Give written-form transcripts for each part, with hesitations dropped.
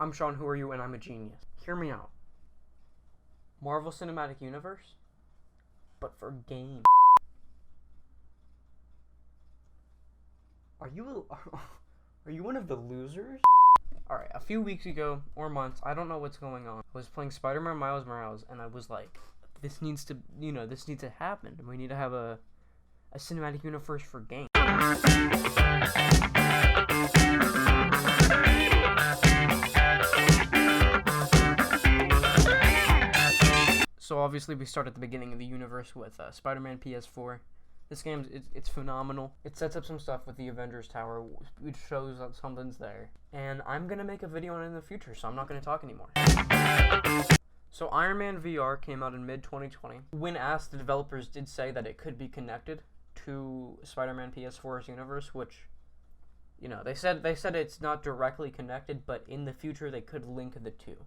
I'm Sean, who are you, and I'm a genius. Hear me out. Marvel Cinematic Universe, but for games. Are you one of the losers? Alright, a few weeks ago, or months, I don't know what's going on. I was playing Spider-Man Miles Morales, and I was like, this needs to happen. We need to have a cinematic universe for games. So obviously we start at the beginning of the universe with Spider-Man PS4. This game, it's phenomenal. It sets up some stuff with the Avengers Tower, which shows that something's there. And I'm going to make a video on it in the future, so I'm not going to talk anymore. So Iron Man VR came out in mid-2020. When asked, the developers did say that it could be connected to Spider-Man PS4's universe, which, you know, they said it's not directly connected, but in the future they could link the two.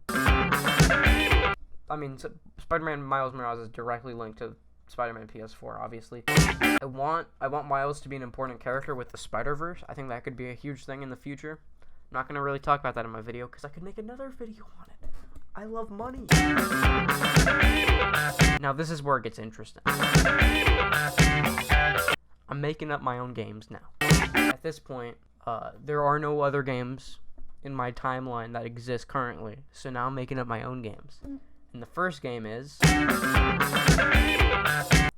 I mean, Spider-Man Miles Morales is directly linked to Spider-Man PS4, obviously. I want Miles to be an important character with the Spider-Verse. I think that could be a huge thing in the future. I'm not going to really talk about that in my video, because I could make another video on it. I love money. Now, this is where it gets interesting. I'm making up my own games now. At this point, there are no other games in my timeline that exist currently, so now I'm making up my own games. And the first game is...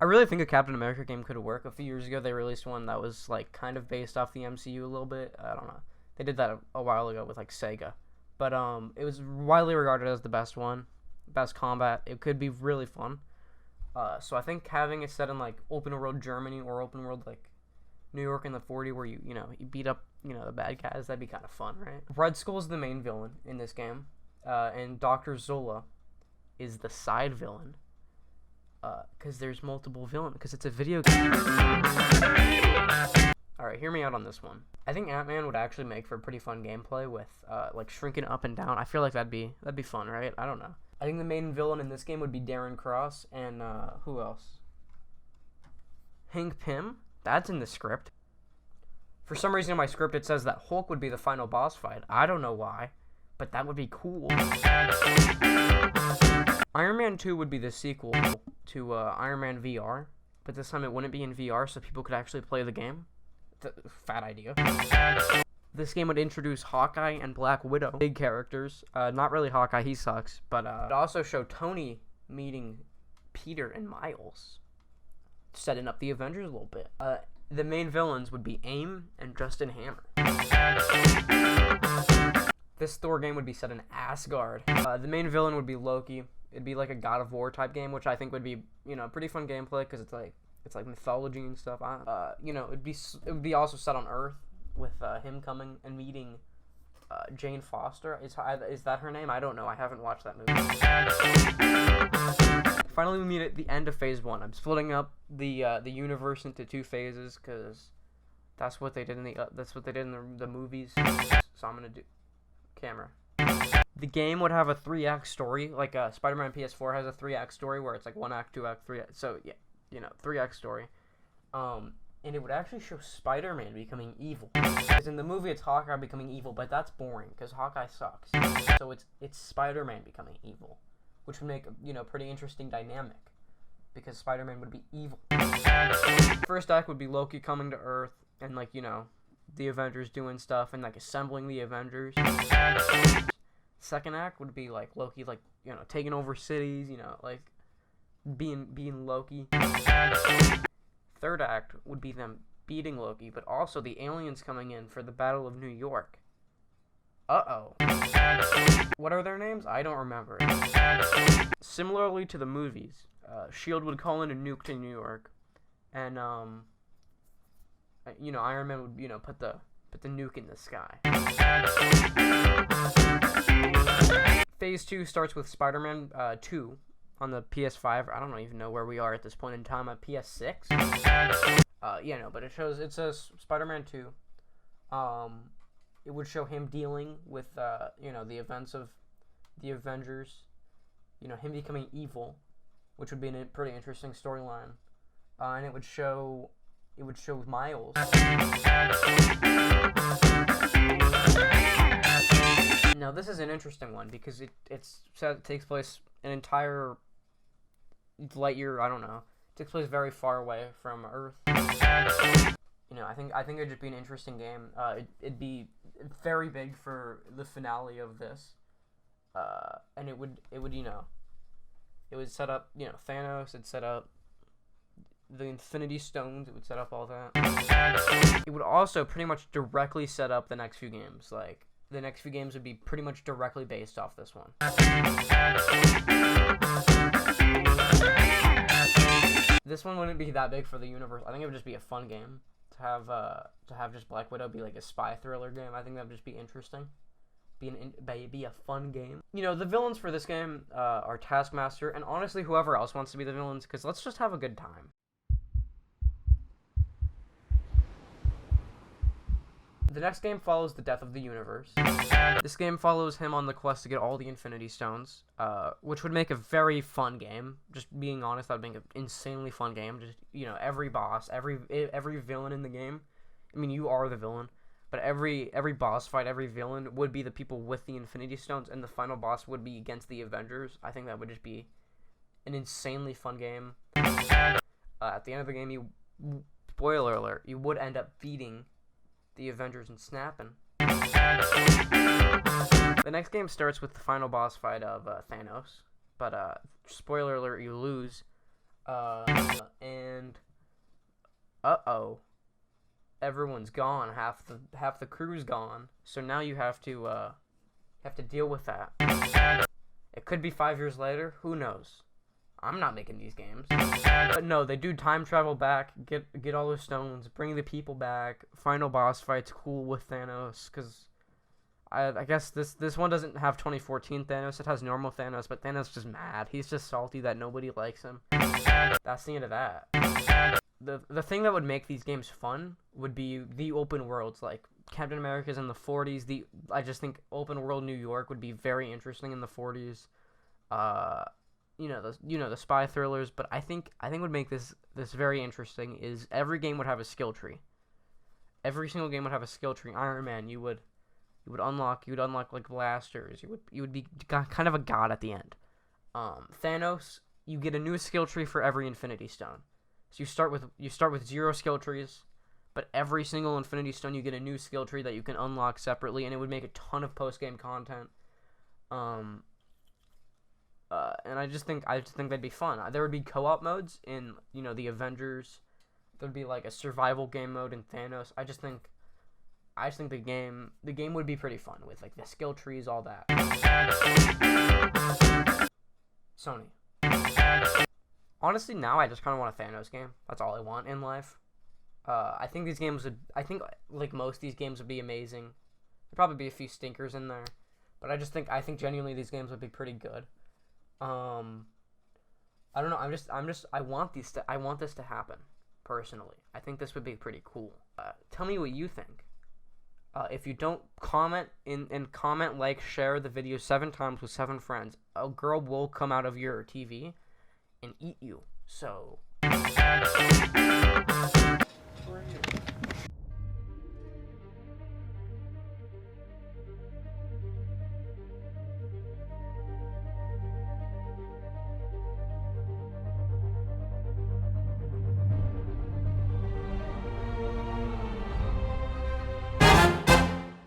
I really think a Captain America game could work. A few years ago, they released one that was, like, kind of based off the MCU a little bit. I don't know. They did that a while ago with, like, Sega. But, it was widely regarded as the best one. Best combat. It could be really fun. So I think having it set in, like, open-world Germany or open-world, like, New York in the 40s where you beat up, the bad guys, that'd be kind of fun, right? Red Skull is the main villain in this game. And Dr. Zola is the side villain, because there's multiple villains, because it's a video game. Alright, hear me out on this one. I think Ant-Man would actually make for pretty fun gameplay with, like, shrinking up and down. I feel like that'd be fun, right? I don't know. I think the main villain in this game would be Darren Cross, and, who else? Hank Pym? That's in the script. For some reason in my script it says that Hulk would be the final boss fight. I don't know why, but that would be cool. Iron Man 2 would be the sequel to Iron Man VR, but this time it wouldn't be in VR so people could actually play the game. Fat idea. This game would introduce Hawkeye and Black Widow, big characters. Not really Hawkeye, he sucks, but it also show Tony meeting Peter and Miles, setting up the Avengers a little bit. The main villains would be AIM and Justin Hammer. This Thor game would be set in Asgard. The main villain would be Loki. It'd be like a God of War type game, which I think would be, pretty fun gameplay because it's like mythology and stuff. It would be also set on Earth with him coming and meeting Jane Foster. Is that her name? I don't know. I haven't watched that movie. Finally, we meet at the end of Phase 1. I'm splitting up the universe into 2 phases because that's what they did in the movies. So I'm gonna do camera. The game would have a 3-act story, like Spider-Man PS4 has a 3-act story where it's like 1 act, 2 act, 3 act. So yeah, 3-act story. And it would actually show Spider-Man becoming evil. Because in the movie it's Hawkeye becoming evil, but that's boring because Hawkeye sucks. So it's Spider-Man becoming evil, which would make a pretty interesting dynamic because Spider-Man would be evil. First act would be Loki coming to Earth and the Avengers doing stuff and like assembling the Avengers. Second act would be like Loki taking over cities, being Loki. Third act would be them beating Loki, but also the aliens coming in for the Battle of New York. Uh-oh. What are their names? I don't remember. Similarly to the movies, S.H.I.E.L.D. would call in a nuke to New York, and Iron Man would put the nuke in the sky. Phase 2 starts with Spider-Man 2 on the PS5. I don't even know where we are at this point in time. At PS6. But it says Spider-Man 2. It would show him dealing with the events of the Avengers. Him becoming evil, which would be a pretty interesting storyline. And it would show Miles. Now this is an interesting one because it takes place an entire light year. I don't know. It takes place very far away from Earth. You know, I think it'd just be an interesting game. It'd be very big for the finale of this, and it would set up, you know, Thanos. It'd set up the Infinity Stones. It would set up all that. It would also pretty much directly set up the next few games. Like, the next few games would be pretty much directly based off this one. This one wouldn't be that big for the universe. I think it would just be a fun game to have just Black Widow be like a spy thriller game. I think that would just be interesting. Be a fun game. You know, the villains for this game are Taskmaster and honestly whoever else wants to be the villains, because let's just have a good time. The next game follows the death of the universe. This game follows him on the quest to get all the Infinity Stones, which would make a very fun game. Just being honest, that would make an insanely fun game. Just, you know, every boss, every villain in the game. I mean, you are the villain, but every boss fight, every villain would be the people with the Infinity Stones, and the final boss would be against the Avengers. I think that would just be an insanely fun game. At the end of the game, spoiler alert, you would end up beating the Avengers and snapping. The next game starts with the final boss fight of Thanos, but spoiler alert, you lose. And everyone's gone. Half the crew's gone. So now you have to deal with that. It could be 5 years later. Who knows? I'm not making these games. But no, they do time travel back, get all those stones, bring the people back. Final boss fight's cool with Thanos, because I guess this one doesn't have 2014 Thanos. It has normal Thanos, but Thanos is just mad. He's just salty that nobody likes him. That's the end of that. The thing that would make these games fun would be the open worlds, like Captain America's in the 40s. I just think open world New York would be very interesting in the 40s. You know the spy thrillers, but I think would make this very interesting is every game would have a skill tree. Every single game would have a skill tree. Iron Man, you would unlock like blasters. You would be kind of a god at the end. Thanos, you get a new skill tree for every Infinity Stone. So you start with 0 skill trees, but every single Infinity Stone you get a new skill tree that you can unlock separately, and it would make a ton of post game content. And I just think that'd be fun. There would be co-op modes in, you know, the Avengers. There'd be like a survival game mode in Thanos. I just think the game would be pretty fun with like the skill trees, all that. Sony. Honestly, now I just kind of want a Thanos game. That's all I want in life. I think these games would. I think like most of these games would be amazing. There'd probably be a few stinkers in there, but I think genuinely these games would be pretty good. I don't know. I want this to happen personally. I think this would be pretty cool. Tell me what you think. If you don't comment comment, like, share the video 7 times with 7 friends, a girl will come out of your TV and eat you. So.